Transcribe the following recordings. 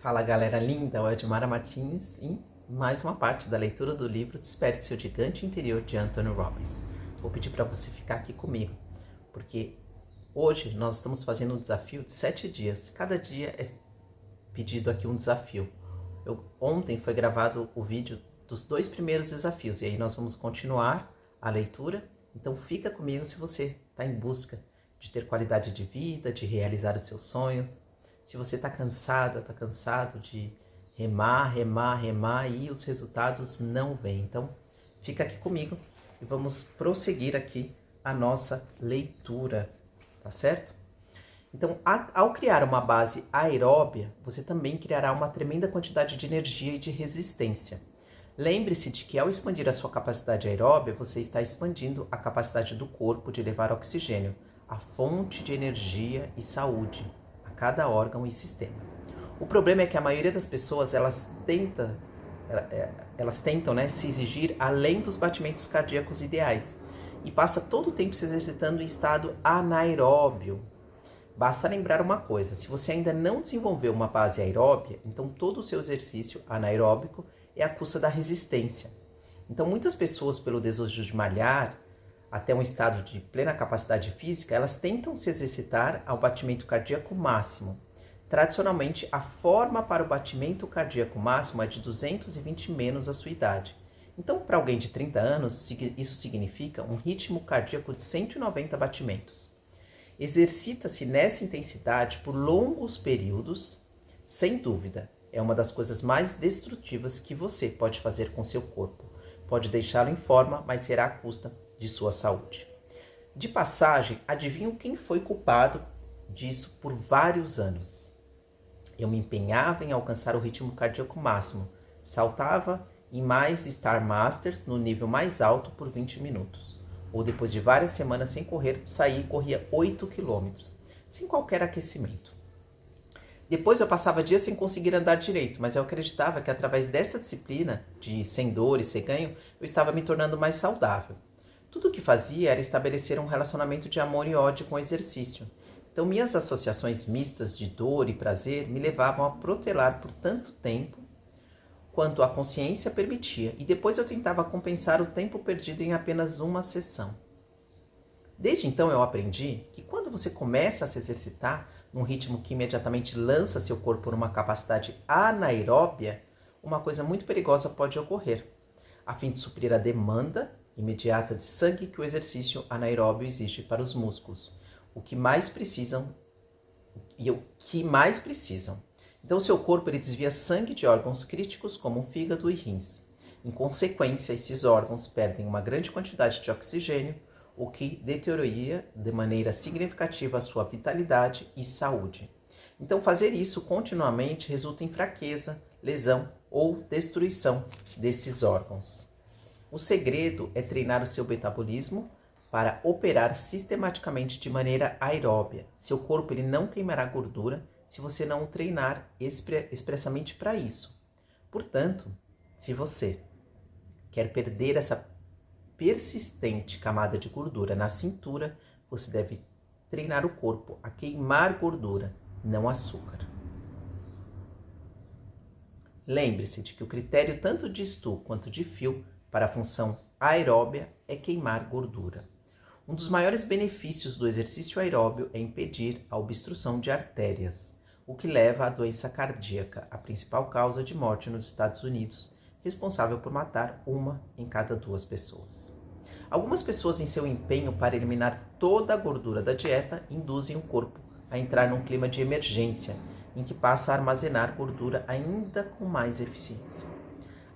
Fala galera linda, o Edmara Martins em mais uma parte da leitura do livro Desperte Seu Gigante Interior de Anthony Robbins. Vou pedir para você ficar aqui comigo, porque hoje nós estamos fazendo um desafio de 7 dias. Cada dia é pedido aqui um desafio. Ontem foi gravado o vídeo dos 2 primeiros desafios e aí nós vamos continuar a leitura. Então fica comigo se você está em busca de ter qualidade de vida, de realizar os seus sonhos. Se você está cansada, está cansado de remar e os resultados não vêm. Então, fica aqui comigo e vamos prosseguir aqui a nossa leitura, tá certo? Então, ao criar uma base aeróbia, você também criará uma tremenda quantidade de energia e de resistência. Lembre-se de que ao expandir a sua capacidade aeróbia, você está expandindo a capacidade do corpo de levar oxigênio, a fonte de energia e saúde, cada órgão e sistema. O problema é que a maioria das pessoas elas tentam se exigir além dos batimentos cardíacos ideais e passa todo o tempo se exercitando em estado anaeróbio. Basta lembrar uma coisa, se você ainda não desenvolveu uma base aeróbia, então todo o seu exercício anaeróbico é à custa da resistência. Então muitas pessoas, pelo desejo de malhar, até um estado de plena capacidade física, elas tentam se exercitar ao batimento cardíaco máximo. Tradicionalmente, a forma para o batimento cardíaco máximo é de 220 menos a sua idade. Então, para alguém de 30 anos, isso significa um ritmo cardíaco de 190 batimentos. Exercita-se nessa intensidade por longos períodos, sem dúvida. É uma das coisas mais destrutivas que você pode fazer com seu corpo. Pode deixá-lo em forma, mas será à custa de sua saúde. De passagem, adivinham quem foi culpado disso por vários anos? Eu me empenhava em alcançar o ritmo cardíaco máximo, saltava em mais Star Masters no nível mais alto por 20 minutos. Ou depois de várias semanas sem correr, saía e corria 8 quilômetros, sem qualquer aquecimento. Depois eu passava dias sem conseguir andar direito, mas eu acreditava que através dessa disciplina, de sem dor e sem ganho, eu estava me tornando mais saudável. Tudo o que fazia era estabelecer um relacionamento de amor e ódio com o exercício. Então minhas associações mistas de dor e prazer me levavam a protelar por tanto tempo quanto a consciência permitia, e depois eu tentava compensar o tempo perdido em apenas uma sessão. Desde então eu aprendi que quando você começa a se exercitar num ritmo que imediatamente lança seu corpo numa capacidade anaeróbia, uma coisa muito perigosa pode ocorrer. A fim de suprir a demanda imediata de sangue que o exercício anaeróbio exige para os músculos, o que mais precisam. Então, seu corpo ele desvia sangue de órgãos críticos como o fígado e rins. Em consequência, esses órgãos perdem uma grande quantidade de oxigênio, o que deterioraria de maneira significativa a sua vitalidade e saúde. Então, fazer isso continuamente resulta em fraqueza, lesão ou destruição desses órgãos. O segredo é treinar o seu metabolismo para operar sistematicamente de maneira aeróbia. Seu corpo ele não queimará gordura se você não o treinar expressamente para isso. Portanto, se você quer perder essa persistente camada de gordura na cintura, você deve treinar o corpo a queimar gordura, não açúcar. Lembre-se de que o critério tanto de Stu quanto de Phil para a função aeróbia é queimar gordura. Um dos maiores benefícios do exercício aeróbio é impedir a obstrução de artérias, o que leva à doença cardíaca, a principal causa de morte nos Estados Unidos, responsável por matar 1 em cada 2 pessoas. Algumas pessoas, em seu empenho para eliminar toda a gordura da dieta, induzem o corpo a entrar num clima de emergência, em que passa a armazenar gordura ainda com mais eficiência.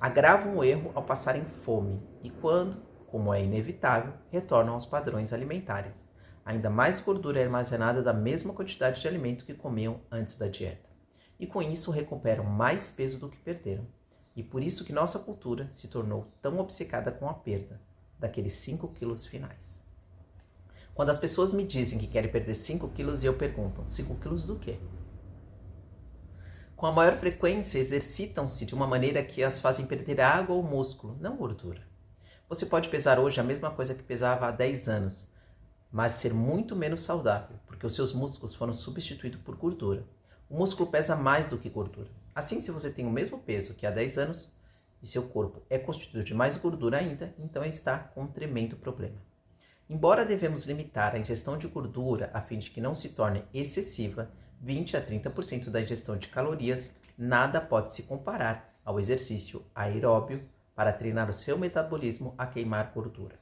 Agravam o erro ao passarem fome e quando, como é inevitável, retornam aos padrões alimentares. Ainda mais gordura é armazenada da mesma quantidade de alimento que comiam antes da dieta. E com isso recuperam mais peso do que perderam. E por isso que nossa cultura se tornou tão obcecada com a perda daqueles 5 quilos finais. Quando as pessoas me dizem que querem perder 5 quilos, eu pergunto, 5 quilos do quê? Com a maior frequência, exercitam-se de uma maneira que as fazem perder água ou músculo, não gordura. Você pode pesar hoje a mesma coisa que pesava há 10 anos, mas ser muito menos saudável, porque os seus músculos foram substituídos por gordura. O músculo pesa mais do que gordura. Assim, se você tem o mesmo peso que há 10 anos e seu corpo é constituído de mais gordura ainda, então está com um tremendo problema. Embora devemos limitar a ingestão de gordura a fim de que não se torne excessiva, 20 a 30% da ingestão de calorias, nada pode se comparar ao exercício aeróbio para treinar o seu metabolismo a queimar gordura.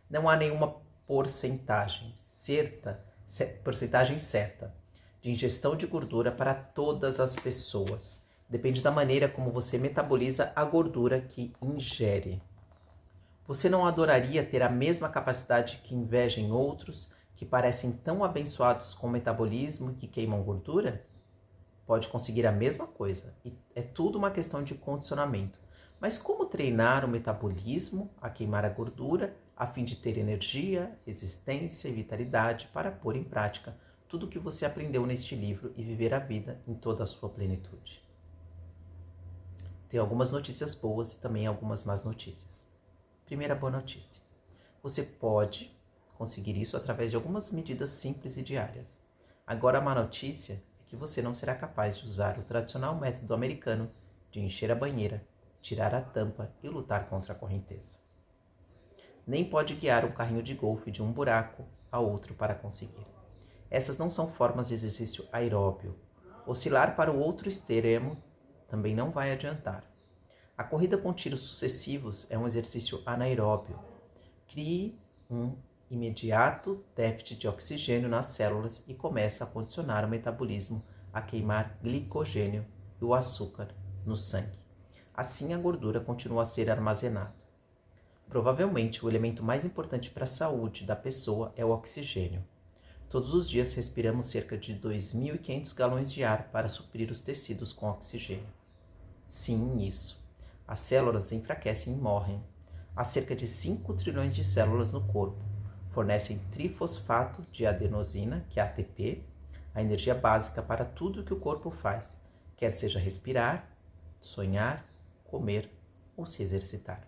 Não há nenhuma porcentagem certa de ingestão de gordura para todas as pessoas. Depende da maneira como você metaboliza a gordura que ingere. Você não adoraria ter a mesma capacidade que invejem outros que parecem tão abençoados com o metabolismo e que queimam gordura? Pode conseguir a mesma coisa, e é tudo uma questão de condicionamento. Mas como treinar o metabolismo a queimar a gordura a fim de ter energia, resistência e vitalidade para pôr em prática tudo o que você aprendeu neste livro e viver a vida em toda a sua plenitude? Tem algumas notícias boas e também algumas más notícias. Primeira boa notícia. Você pode conseguir isso através de algumas medidas simples e diárias. Agora a má notícia é que você não será capaz de usar o tradicional método americano de encher a banheira, tirar a tampa e lutar contra a correnteza. Nem pode guiar um carrinho de golfe de um buraco a outro para conseguir. Essas não são formas de exercício aeróbio. Oscilar para o outro extremo também não vai adiantar. A corrida com tiros sucessivos é um exercício anaeróbio. Crie um imediato déficit de oxigênio nas células e começa a condicionar o metabolismo a queimar glicogênio e o açúcar no sangue. Assim, a gordura continua a ser armazenada. Provavelmente, o elemento mais importante para a saúde da pessoa é o oxigênio. Todos os dias respiramos cerca de 2.500 galões de ar para suprir os tecidos com oxigênio. Sim, isso. As células enfraquecem e morrem. Há cerca de 5 trilhões de células no corpo. Fornecem trifosfato de adenosina, que é ATP, a energia básica para tudo o que o corpo faz, quer seja respirar, sonhar, comer ou se exercitar.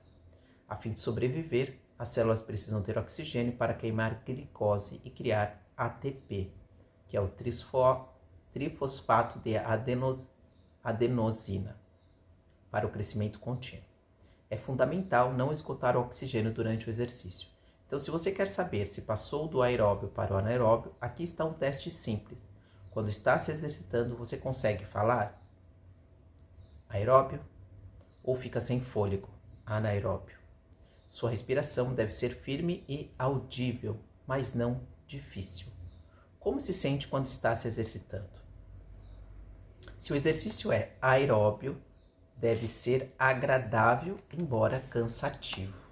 A fim de sobreviver, as células precisam ter oxigênio para queimar glicose e criar ATP, que é o trifosfato de adenosina, para o crescimento contínuo. É fundamental não esgotar o oxigênio durante o exercício. Então, se você quer saber se passou do aeróbio para o anaeróbio, aqui está um teste simples. Quando está se exercitando, você consegue falar aeróbio ou fica sem fôlego, anaeróbio. Sua respiração deve ser firme e audível, mas não difícil. Como se sente quando está se exercitando? Se o exercício é aeróbio, deve ser agradável, embora cansativo.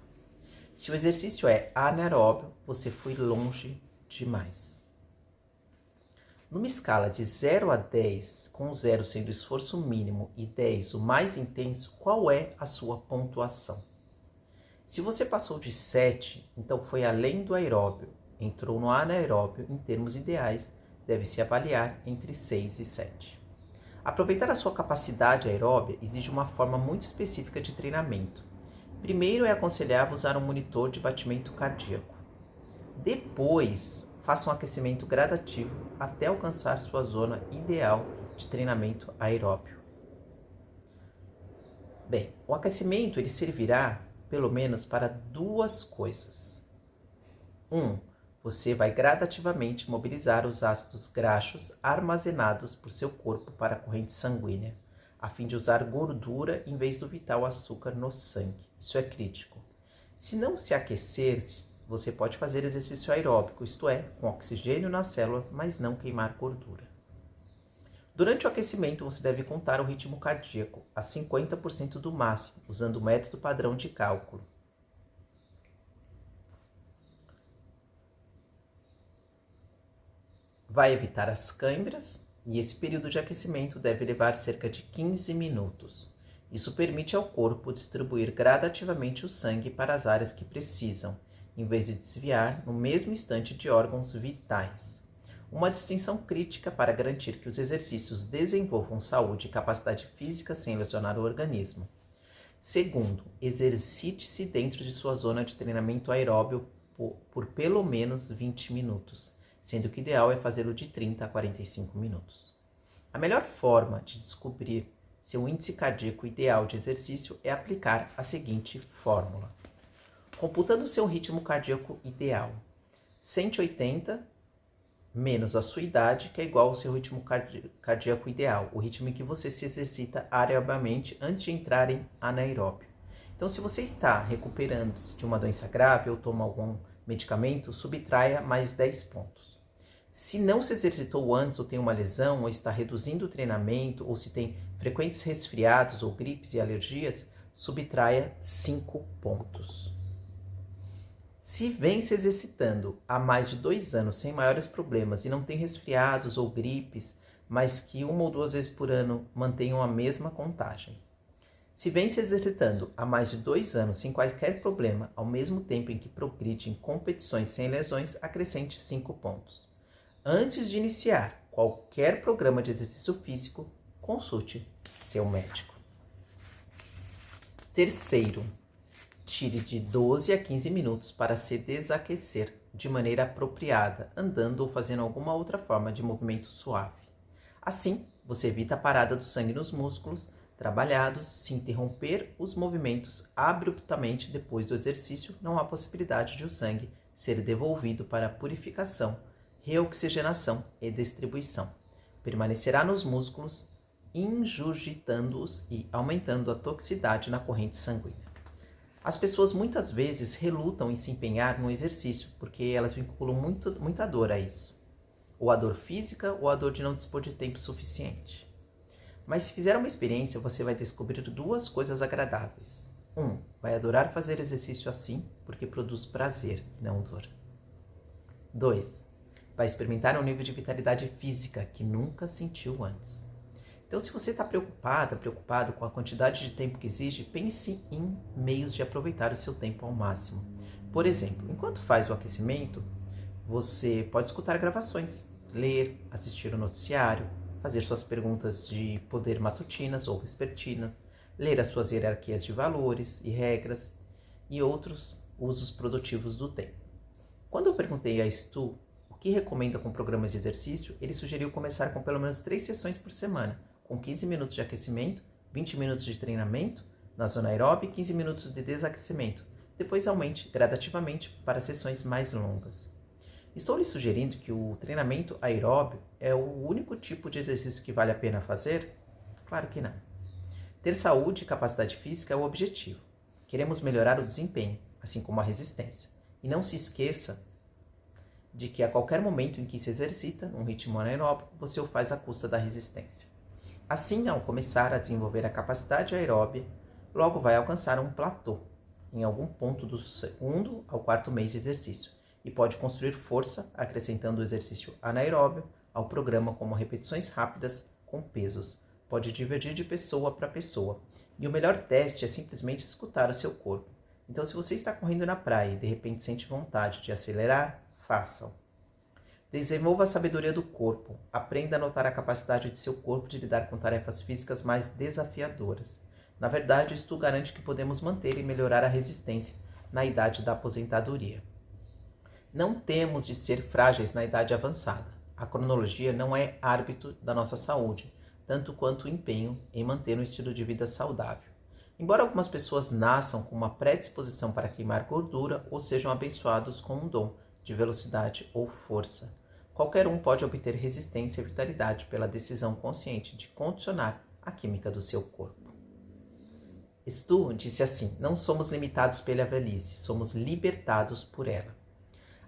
Se o exercício é anaeróbio, você foi longe demais. Numa escala de 0 a 10, com 0 sendo o esforço mínimo e 10 o mais intenso, qual é a sua pontuação? Se você passou de 7, então foi além do aeróbio, entrou no anaeróbio em termos ideais, deve-se avaliar entre 6 e 7. Aproveitar a sua capacidade aeróbia exige uma forma muito específica de treinamento. Primeiro é aconselhável usar um monitor de batimento cardíaco. Depois, faça um aquecimento gradativo até alcançar sua zona ideal de treinamento aeróbio. Bem, o aquecimento ele servirá pelo menos para duas coisas. Você vai gradativamente mobilizar os ácidos graxos armazenados por seu corpo para a corrente sanguínea, a fim de usar gordura em vez do vital açúcar no sangue. Isso é crítico. Se não se aquecer, você pode fazer exercício aeróbico, isto é, com oxigênio nas células, mas não queimar gordura. Durante o aquecimento, você deve contar o ritmo cardíaco a 50% do máximo, usando o método padrão de cálculo. Vai evitar as câimbras e esse período de aquecimento deve levar cerca de 15 minutos. Isso permite ao corpo distribuir gradativamente o sangue para as áreas que precisam, em vez de desviar no mesmo instante de órgãos vitais. Uma distinção crítica para garantir que os exercícios desenvolvam saúde e capacidade física sem lesionar o organismo. Segundo, exercite-se dentro de sua zona de treinamento aeróbio por pelo menos 20 minutos. Sendo que o ideal é fazê-lo de 30 a 45 minutos. A melhor forma de descobrir seu índice cardíaco ideal de exercício é aplicar a seguinte fórmula. Computando o seu ritmo cardíaco ideal, 180 menos a sua idade, que é igual ao seu ritmo cardíaco ideal, o ritmo em que você se exercita aerobiamente antes de entrar em anaeróbio. Então, se você está recuperando-se de uma doença grave ou toma algum medicamento, subtraia mais 10 pontos. Se não se exercitou antes ou tem uma lesão, ou está reduzindo o treinamento, ou se tem frequentes resfriados ou gripes e alergias, subtraia 5 pontos. Se vem se exercitando há mais de 2 anos sem maiores problemas e não tem resfriados ou gripes, mas que 1 ou 2 vezes por ano mantenham a mesma contagem. Se vem se exercitando há mais de 2 anos sem qualquer problema, ao mesmo tempo em que progride em competições sem lesões, acrescente 5 pontos. Antes de iniciar qualquer programa de exercício físico, consulte seu médico. Terceiro, tire de 12 a 15 minutos para se desaquecer de maneira apropriada, andando ou fazendo alguma outra forma de movimento suave. Assim, você evita a parada do sangue nos músculos trabalhados. Se interromper os movimentos abruptamente depois do exercício, não há possibilidade de o sangue ser devolvido para purificação, reoxigenação e distribuição. Permanecerá nos músculos, ingurgitando-os e aumentando a toxicidade na corrente sanguínea. As pessoas muitas vezes relutam em se empenhar no exercício porque elas vinculam muita dor a isso. Ou a dor física ou a dor de não dispor de tempo suficiente. Mas se fizer uma experiência, você vai descobrir 2 coisas agradáveis. 1. Vai adorar fazer exercício assim porque produz prazer e não dor. 2. Vai experimentar um nível de vitalidade física que nunca sentiu antes. Então, se você está preocupado com a quantidade de tempo que exige, pense em meios de aproveitar o seu tempo ao máximo. Por exemplo, enquanto faz o aquecimento, você pode escutar gravações, ler, assistir o noticiário, fazer suas perguntas de poder matutinas ou vespertinas, ler as suas hierarquias de valores e regras e outros usos produtivos do tempo. Quando eu perguntei a Stu o que recomenda com programas de exercício, ele sugeriu começar com pelo menos 3 sessões por semana, com 15 minutos de aquecimento, 20 minutos de treinamento na zona aeróbica e 15 minutos de desaquecimento. Depois aumente gradativamente para sessões mais longas. Estou lhe sugerindo que o treinamento aeróbio é o único tipo de exercício que vale a pena fazer? Claro que não. Ter saúde e capacidade física é o objetivo. Queremos melhorar o desempenho, assim como a resistência. E não se esqueça de que a qualquer momento em que se exercita, num ritmo anaeróbico, você o faz à custa da resistência. Assim, ao começar a desenvolver a capacidade aeróbia, logo vai alcançar um platô, em algum ponto do 2º ao 4º mês de exercício, e pode construir força acrescentando o exercício anaeróbio ao programa como repetições rápidas com pesos. Pode divergir de pessoa para pessoa, e o melhor teste é simplesmente escutar o seu corpo. Então, se você está correndo na praia e de repente sente vontade de acelerar, faça-o. Desenvolva a sabedoria do corpo. Aprenda a notar a capacidade de seu corpo de lidar com tarefas físicas mais desafiadoras. Na verdade, o estudo garante que podemos manter e melhorar a resistência na idade da aposentadoria. Não temos de ser frágeis na idade avançada. A cronologia não é árbitro da nossa saúde, tanto quanto o empenho em manter um estilo de vida saudável. Embora algumas pessoas nasçam com uma predisposição para queimar gordura ou sejam abençoados com um dom de velocidade ou força, qualquer um pode obter resistência e vitalidade pela decisão consciente de condicionar a química do seu corpo. Stu disse assim: não somos limitados pela velhice, somos libertados por ela.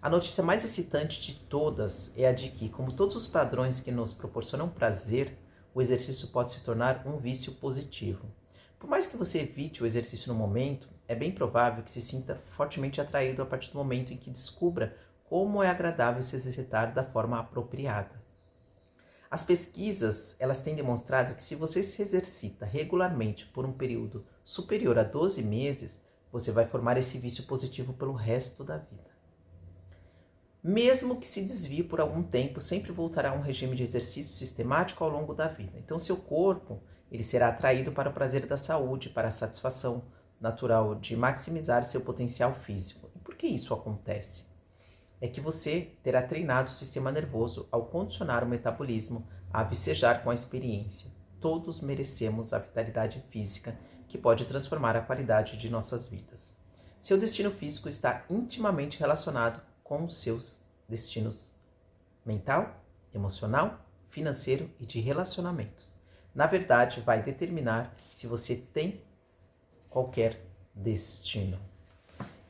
A notícia mais excitante de todas é a de que, como todos os padrões que nos proporcionam prazer, o exercício pode se tornar um vício positivo. Por mais que você evite o exercício no momento, é bem provável que se sinta fortemente atraído a partir do momento em que descubra como é agradável se exercitar da forma apropriada. As pesquisas, elas têm demonstrado que se você se exercita regularmente por um período superior a 12 meses, você vai formar esse vício positivo pelo resto da vida. Mesmo que se desvie por algum tempo, sempre voltará a um regime de exercício sistemático ao longo da vida. Então, seu corpo ele será atraído para o prazer da saúde, para a satisfação natural de maximizar seu potencial físico. E por que isso acontece? É que você terá treinado o sistema nervoso ao condicionar o metabolismo a vicejar com a experiência. todos merecemos a vitalidade física que pode transformar a qualidade de nossas vidas. Seu destino físico está intimamente relacionado com os seus destinos mental, emocional, financeiro e de relacionamentos. Na verdade, vai determinar se você tem qualquer destino.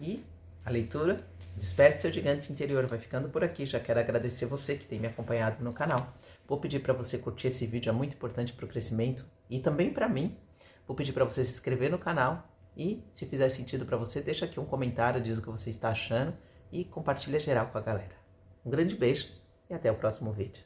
E a leitura Desperte Seu Gigante Interior vai ficando por aqui. Já quero agradecer você que tem me acompanhado no canal. Vou pedir para você curtir esse vídeo, é muito importante para o crescimento e também para mim. Vou pedir para você se inscrever no canal e, se fizer sentido para você, deixa aqui um comentário, diz o que você está achando e compartilha geral com a galera. Um grande beijo e até o próximo vídeo.